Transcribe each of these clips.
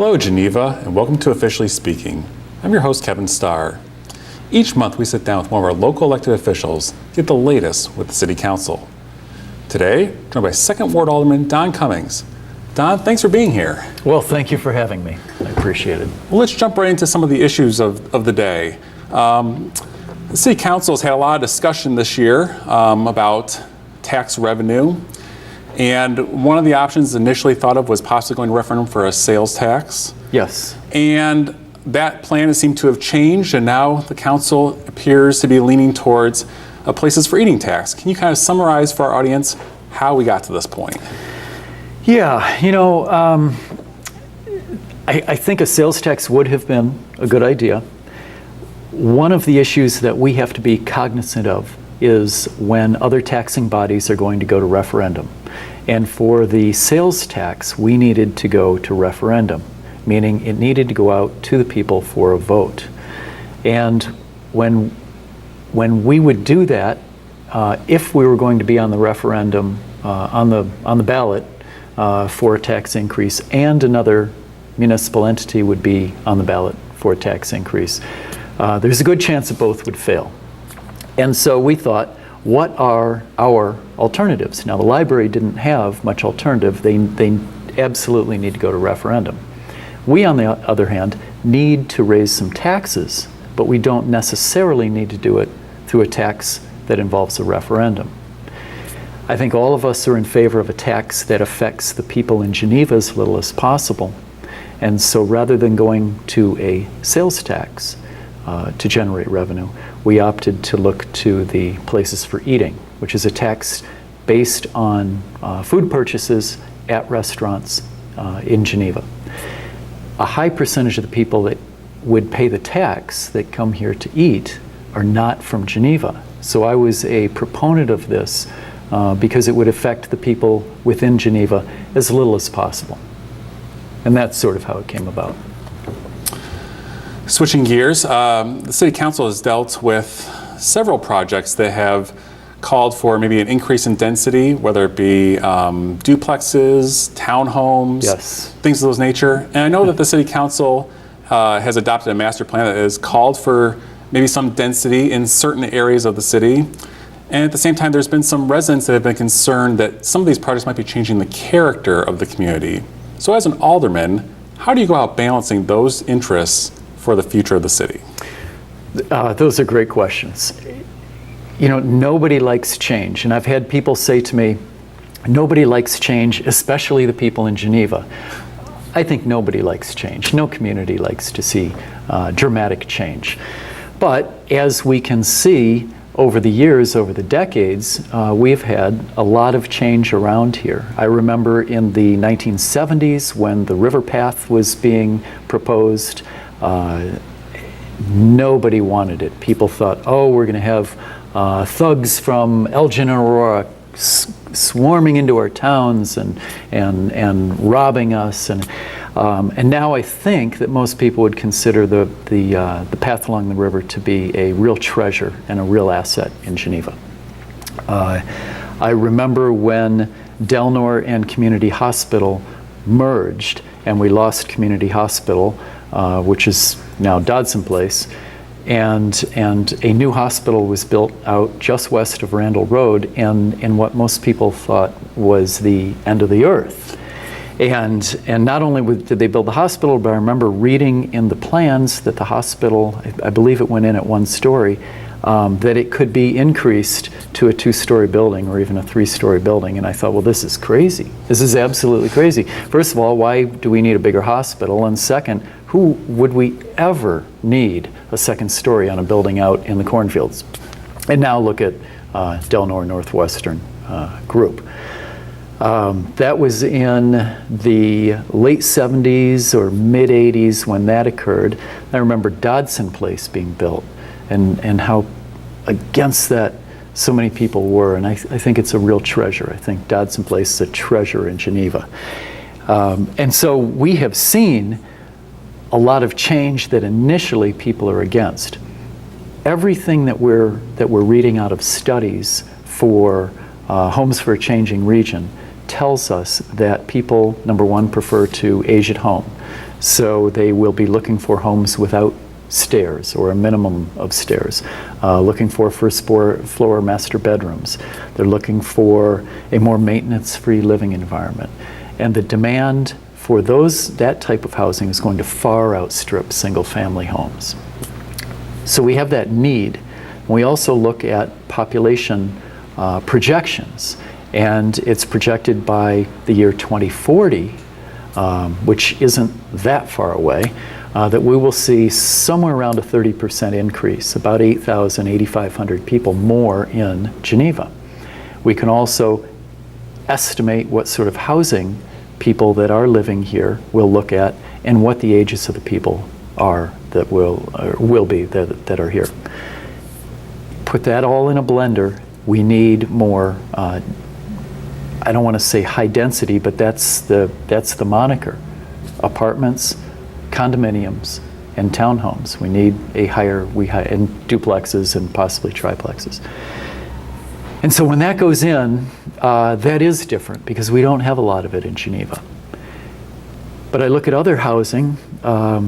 Hello, Geneva, and welcome to Officially Speaking. I'm your host, Kevin Starr. Each month, we sit down with one of our local elected officials to get the latest with the City Council. Today, joined by 2nd Ward Alderman Don Cummings. Don, thanks for being here. Well, thank you for having me. I appreciate it. Well, let's jump right into some of the issues of the day. The City Council has had a lot of discussion this year about tax revenue. And one of the options initially thought of was possibly going to referendum for a sales tax. Yes. And that plan has seemed to have changed, and now the council appears to be leaning towards a places for eating tax. Can you kind of summarize for our audience how we got to this point? Yeah, I think a sales tax would have been a good idea. One of the issues that we have to be cognizant of is when other taxing bodies are going to go to referendum. And for the sales tax, we needed to go to referendum, meaning it needed to go out to the people for a vote. And when we would do that, if we were going to be on the referendum, on the ballot for a tax increase, and another municipal entity would be on the ballot for a tax increase, there's a good chance that both would fail. And so we thought, what are our alternatives? Now, the library didn't have much alternative. They absolutely need to go to referendum. We, on the other hand, need to raise some taxes, but we don't necessarily need to do it through a tax that involves a referendum. I think all of us are in favor of a tax that affects the people in Geneva as little as possible. And so rather than going to a sales tax to generate revenue, we opted to look to the Places for Eating, which is a tax based on food purchases at restaurants in Geneva. A high percentage of the people that would pay the tax that come here to eat are not from Geneva. So I was a proponent of this because it would affect the people within Geneva as little as possible. And that's sort of how it came about. Switching gears, the City Council has dealt with several projects that have called for maybe an increase in density, whether it be duplexes, townhomes, yes, things of those nature. And I know that the City Council has adopted a master plan that has called for maybe some density in certain areas of the city. And at the same time, there's been some residents that have been concerned that some of these projects might be changing the character of the community. So as an alderman, how do you go about balancing those interests for the future of the city? Those are great questions. You know, nobody likes change. And I've had people say to me, nobody likes change, especially the people in Geneva. I think nobody likes change. No community likes to see dramatic change. But as we can see over the years, over the decades, we've had a lot of change around here. I remember in the 1970s when the river path was being proposed, nobody wanted it. People thought, oh, we're going to have thugs from Elgin and Aurora swarming into our towns and robbing us. And now I think that most people would consider the path along the river to be a real treasure and a real asset in Geneva. I remember when Delnor and Community Hospital merged and we lost Community Hospital, which is now Dodson Place, and a new hospital was built out just west of Randall Road in what most people thought was the end of the earth. And not only did they build the hospital, but I remember reading in the plans that the hospital, I believe it went in at 1 story, that it could be increased to a 2-story building or even a 3-story building. And I thought, well, this is crazy. This is absolutely crazy. First of all, why do we need a bigger hospital? And second, who would we ever need a 2nd story on a building out in the cornfields? And now look at Delnor Northwestern Group. That was in the late 70s or mid 80s when that occurred. I remember Dodson Place being built and how against that so many people were. And I think it's a real treasure. I think Dodson Place is a treasure in Geneva. And so we have seen a lot of change that initially people are against. Everything that we're reading out of studies for Homes for a Changing Region tells us that people, number one, prefer to age at home. So they will be looking for homes without stairs or a minimum of stairs, looking for first floor master bedrooms. They're looking for a more maintenance-free living environment. And the demand for that type of housing is going to far outstrip single-family homes. So we have that need. We also look at population projections, and it's projected by the year 2040, which isn't that far away, that we will see somewhere around a 30% increase, about 8,000, 8,500 people more in Geneva. We can also estimate what sort of housing people that are living here will look at and what the ages of the people are that will be that are here. Put that all in a blender. We need more, I don't want to say high density, but that's the moniker. Apartments, condominiums, and townhomes. We need and duplexes and possibly triplexes. And so when that goes in, that is different because we don't have a lot of it in Geneva. But I look at other housing. I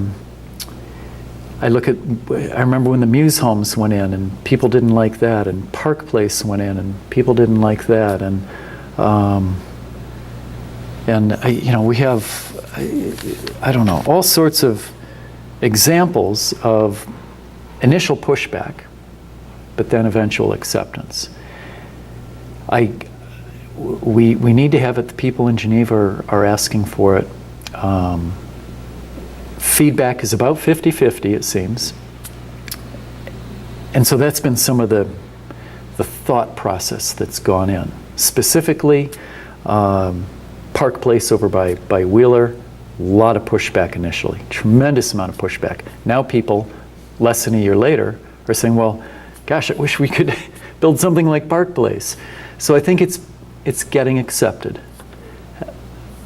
remember when the Muse homes went in and people didn't like that, and Park Place went in and people didn't like that, and we have, I don't know, all sorts of examples of initial pushback, but then eventual acceptance. We need to have it. The people in Geneva are asking for it. Feedback is about 50-50, it seems. And so that's been some of the thought process that's gone in. Specifically, Park Place over by Wheeler, a lot of pushback initially, tremendous amount of pushback. Now people, less than a year later, are saying, well, gosh, I wish we could build something like Park Place. So I think it's getting accepted.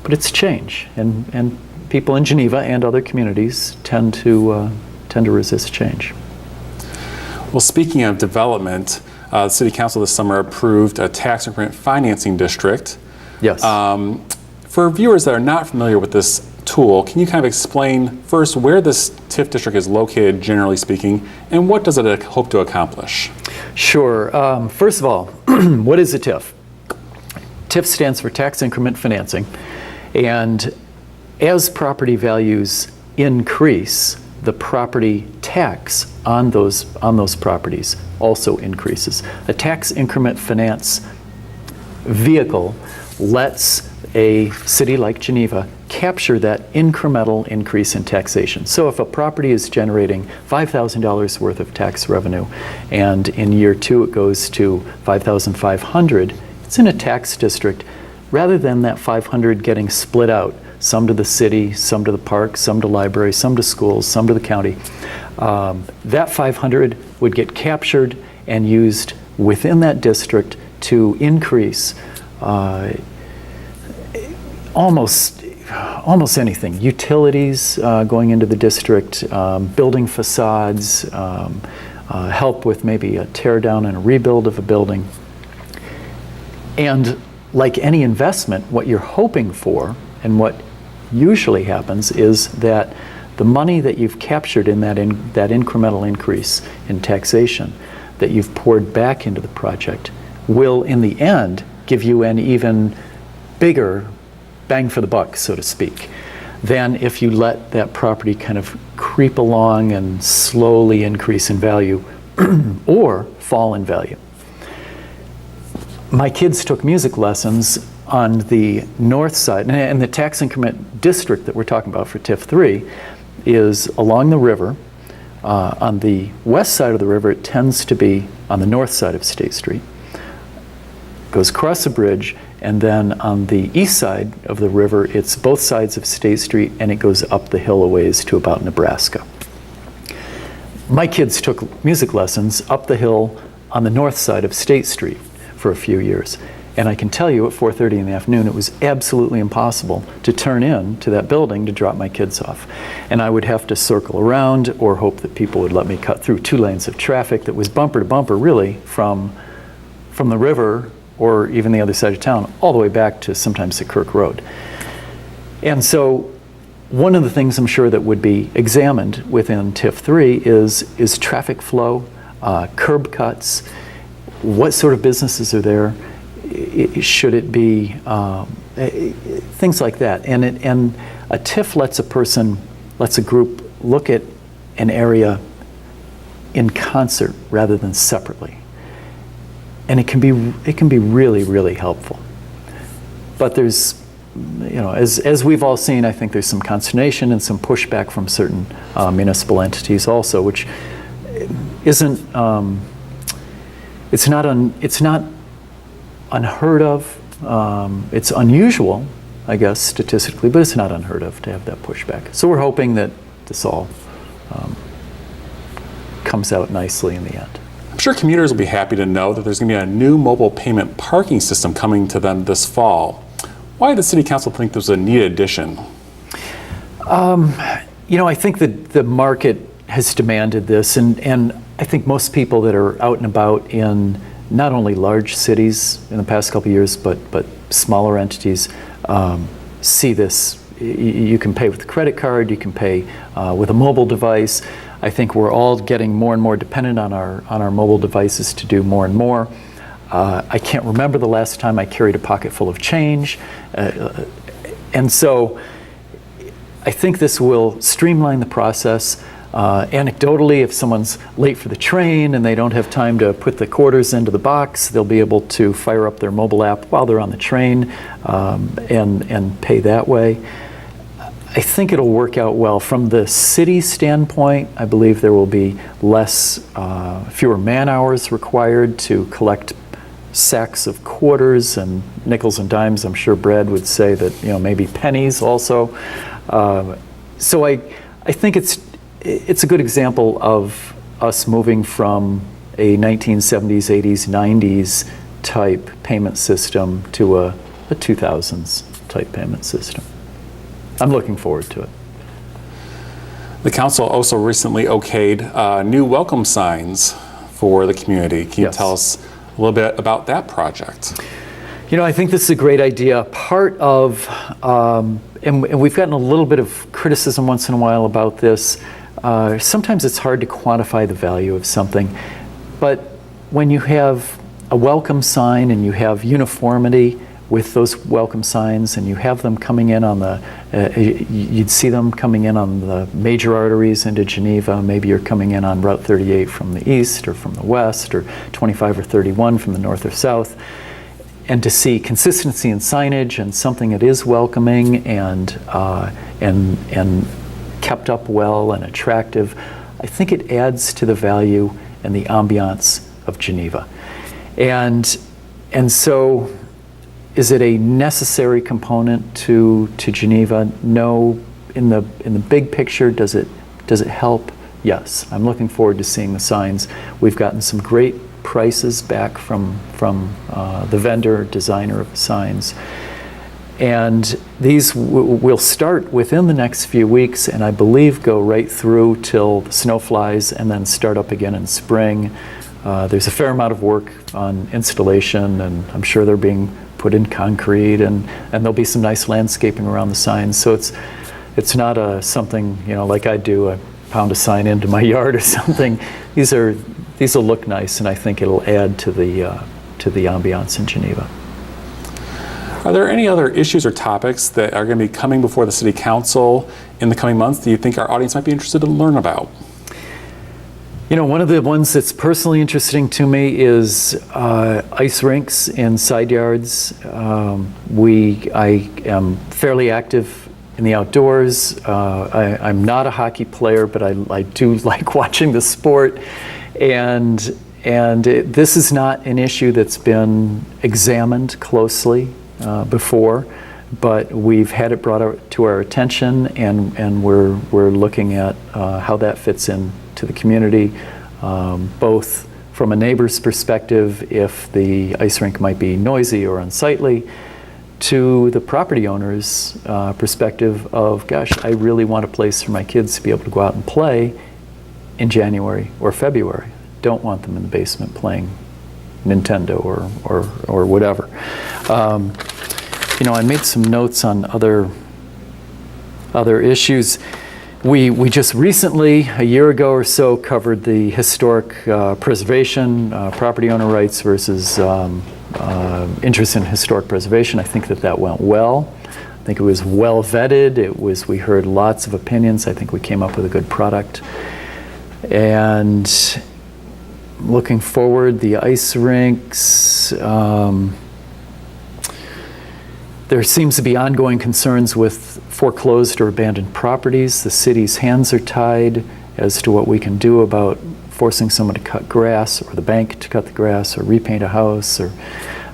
But it's change, and people in Geneva and other communities tend to resist change. Well, speaking of development, the City Council this summer approved a tax increment financing district. Yes. For viewers that are not familiar with this tool, can you kind of explain first where this TIF district is located, generally speaking, and what does it hope to accomplish? Sure. First of all, what is a TIF? TIF stands for tax increment financing, and as property values increase, the property tax on those properties also increases. A tax increment finance vehicle lets a city like Geneva capture that incremental increase in taxation. So if a property is generating $5,000 worth of tax revenue, and in year 2 it goes to $5,500, it's in a tax district, rather than that $500 getting split out, some to the city, some to the park, some to libraries, some to schools, some to the county. That $500 would get captured and used within that district to increase almost anything. Utilities going into the district, building facades, help with maybe a tear down and a rebuild of a building. And like any investment, what you're hoping for and what usually happens is that the money that you've captured in that incremental increase in taxation that you've poured back into the project will, in the end, give you an even bigger bang for the buck, so to speak, than if you let that property kind of creep along and slowly increase in value or fall in value. My kids took music lessons on the north side, and the tax increment district that we're talking about for TIF 3 is along the river. On the west side of the river, it tends to be on the north side of State Street. Goes across a bridge, and then on the east side of the river, it's both sides of State Street, and it goes up the hill a ways to about Nebraska. My kids took music lessons up the hill on the north side of State Street for a few years. And I can tell you at 4:30 in the afternoon, it was absolutely impossible to turn in to that building to drop my kids off. And I would have to circle around or hope that people would let me cut through 2 lanes of traffic that was bumper to bumper, really, from the river or even the other side of town, all the way back to sometimes to Kirk Road. And so one of the things I'm sure that would be examined within TIF 3 is traffic flow, curb cuts, what sort of businesses are there, should it be, things like that. And a TIF lets a group look at an area in concert rather than separately. And it can be really, really helpful. But there's, as we've all seen, I think there's some consternation and some pushback from certain municipal entities also, which isn't, it's not unheard of. It's unusual, I guess, statistically, but it's not unheard of to have that pushback. So we're hoping that this all comes out nicely in the end. I'm sure commuters will be happy to know that there's going to be a new mobile payment parking system coming to them this fall. Why did the City Council think this was a needed addition? I think that the market has demanded this, and I think most people that are out and about in not only large cities in the past couple of years, but smaller entities see this. You can pay with a credit card, you can pay with a mobile device. I think we're all getting more and more dependent on our mobile devices to do more and more. I can't remember the last time I carried a pocket full of change. And so I think this will streamline the process. Anecdotally, if someone's late for the train and they don't have time to put the quarters into the box, they'll be able to fire up their mobile app while they're on the train and pay that way. I think it'll work out well. From the city standpoint, I believe there will be fewer man hours required to collect sacks of quarters and nickels and dimes. I'm sure Brad would say that, maybe pennies also. So I think it's a good example of us moving from a 1970s, 80s, 90s type payment system to a 2000s type payment system. I'm looking forward to it. The council also recently okayed new welcome signs for the community. Can you tell us a little bit about that project? I think this is a great idea. Part of, and we've gotten a little bit of criticism once in a while about this. Sometimes it's hard to quantify the value of something, but when you have a welcome sign and you have uniformity with those welcome signs, and you have them coming in on you'd see them coming in on the major arteries into Geneva. Maybe you're coming in on Route 38 from the east or from the west, or 25 or 31 from the north or south. And to see consistency in signage and something that is welcoming and kept up well and attractive, I think it adds to the value and the ambiance of Geneva. And so, is it a necessary component to Geneva? No. In the big picture, does it help? Yes. I'm looking forward to seeing the signs. We've gotten some great prices back from the vendor, designer of the signs. And these will start within the next few weeks, and I believe go right through till the snow flies, and then start up again in spring. There's a fair amount of work on installation, and I'm sure they're being put in concrete, and there'll be some nice landscaping around the signs. So it's not something, like I do, I pound a sign into my yard or something. These will look nice, and I think it'll add to the ambiance in Geneva. Are there any other issues or topics that are going to be coming before the City Council in the coming months that you think our audience might be interested to learn about? One of the ones that's personally interesting to me is ice rinks in side yards. I am fairly active in the outdoors. I'm not a hockey player, but I do like watching the sport. And this is not an issue that's been examined closely before, but we've had it brought to our attention, and we're looking at how that fits in to the community, both from a neighbor's perspective, if the ice rink might be noisy or unsightly, to the property owner's perspective of, gosh, I really want a place for my kids to be able to go out and play in January or February. Don't want them in the basement playing Nintendo or whatever. I made some notes on other Other issues. We just recently, a year ago or so, covered the historic preservation, property owner rights versus interest in historic preservation. I think that went well. I think it was well vetted. We heard lots of opinions. I think we came up with a good product. And looking forward, the ice rinks, there seems to be ongoing concerns with foreclosed or abandoned properties. The city's hands are tied as to what we can do about forcing someone to cut grass, or the bank to cut the grass, or repaint a house, or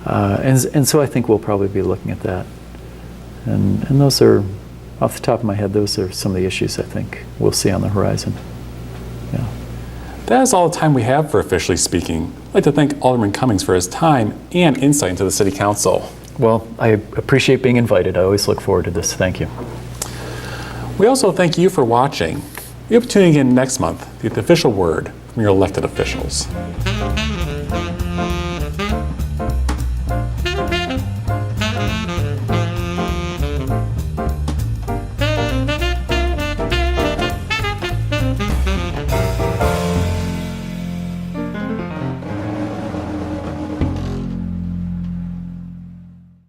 and so I think we'll probably be looking at that. And those are, off the top of my head, those are some of the issues I think we'll see on the horizon. Yeah. That is all the time we have for Officially Speaking. I'd like to thank Alderman Cummings for his time and insight into the City Council. Well, I appreciate being invited. I always look forward to this. Thank you. We also thank you for watching. We hope to tune in again next month to get the official word from your elected officials.